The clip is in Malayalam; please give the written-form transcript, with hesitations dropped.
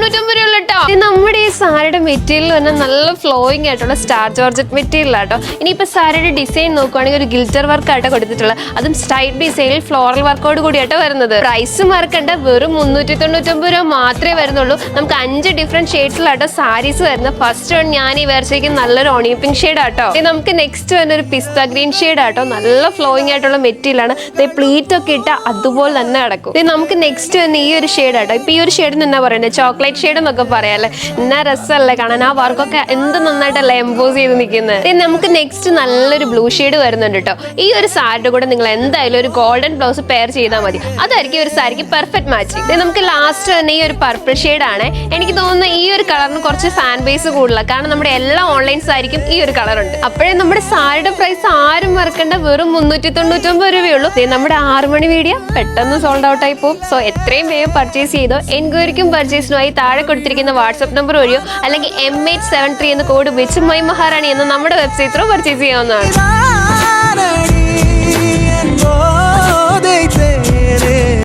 299 രൂപ കേട്ടോ. നമ്മുടെ ഈ സാരിയുടെ മെറ്റീരിയൽ തന്നെ നല്ല ഫ്ലോയിങ് ആയിട്ടുള്ള സ്റ്റാർ ജോർജറ്റ് മെറ്റീരിയൽ ആട്ടോ. ഇനിയിപ്പോ സാരിയുടെ ഡിസൈൻ നോക്കുവാണെങ്കിൽ ഒരു ഗിൽറ്റർ വർക്ക് ആയിട്ട് കൊടുത്തിട്ടുള്ള, അതും സ്റ്റൈൽ ഡിസൈനിൽ ഫ്ലോറൽ വർക്കോട് കൂടിയായിട്ട് വരുന്നത്. പ്രൈസ് മറക്കണ്ട, വെറും 399 രൂപ മാത്രമേ വരുന്നുള്ളൂ. നമുക്ക് 5 ഡിഫറെന്റ് ഷെയ്ഡ്സിലാട്ടോ സാരീസ് വരുന്നത്. ഫസ്റ്റ് വൺ ഞാൻ ഈ വേർച്ചയ്ക്ക് നല്ലൊരു ഓണിയൻ പിങ്ക് ഷെയ്ഡ് ആട്ടോ. നമുക്ക് നെക്സ്റ്റ് വരുന്ന ഒരു പിസ്ത ഗ്രീൻ ഷെയ്ഡ് ആട്ടോ. നല്ല ഫ്ലോയിങ് ആയിട്ടുള്ള മെറ്റീരിയൽ ആണ്. പ്ലീറ്റ് ഒക്കെ ഇട്ട അതുപോലെ തന്നെ നടക്കും. നമുക്ക് നെക്സ്റ്റ് വരുന്ന ഈ ഒരു ഷെയ്ഡ് ആട്ടോ. ഇപ്പൊ ഈ ഒരു ഷെയ്ഡിന് എന്നാ പറയുന്നത്, ചോക്ലേറ്റ് ഷെയ്ഡ് എന്നൊക്കെ പറയാല്ലേ. എന്നാ രസമല്ലേ കാണാൻ, ആ വർക്കൊക്കെ എന്ത് നന്നായിട്ടല്ലേ എംബോസ് ചെയ്ത് നിൽക്കുന്നത്. നമുക്ക് നെക്സ്റ്റ് നല്ലൊരു ബ്ലൂ ഷെയ്ഡ് വരുന്നുണ്ട് കേട്ടോ. ഈ ഒരു സാരിയുടെ കൂടെ നിങ്ങൾ എന്തായാലും ഒരു ഗോൾഡൻ ബ്ലൗസ് പെയർ ചെയ്താൽ മതി. അതായിരിക്കും ഒരു സാരിക്ക് പെർഫെക്റ്റ് മാച്ച്. നമുക്ക് ലാസ്റ്റ് തന്നെ ഈ ഒരു പർപ്പിൾ ഷെയ്ഡ് ആണ്. എനിക്ക് തോന്നുന്നു ഈ ഒരു കളറിന് കുറച്ച് ഫാൻ ബേസ് കൂടുതലാണ്, കാരണം നമ്മുടെ എല്ലാ ഓൺലൈൻ സാരിക്കും ഈ ഒരു കളർ ഉണ്ട്. അപ്പോഴേ നമ്മുടെ സാരിയുടെ പ്രൈസ് ആരും മറക്കണ്ട, വെറും 399 രൂപയുള്ളൂ. നമ്മുടെ 6 മണി വീഡിയോ പെട്ടെന്ന് സോൾഡ് ഔട്ട് ആയി പോകും. സോ എത്രയും വേഗം പർച്ചേസ് ചെയ്തോ. എൻക്വയറിക്കും പർച്ചേസിനുമായി താഴെ കൊടുത്തിരിക്കുന്ന വാട്സ്ആപ്പ് നമ്പർ വഴിയോ അല്ലെങ്കിൽ M873 എന്ന കോഡ് ഉപയോഗിച്ച് മൈ മഹാറാണി എന്ന നമ്മുടെ വെബ്സൈറ്റ് ത്രൂ പർച്ചേസ് ചെയ്യാവുന്നതാണ്.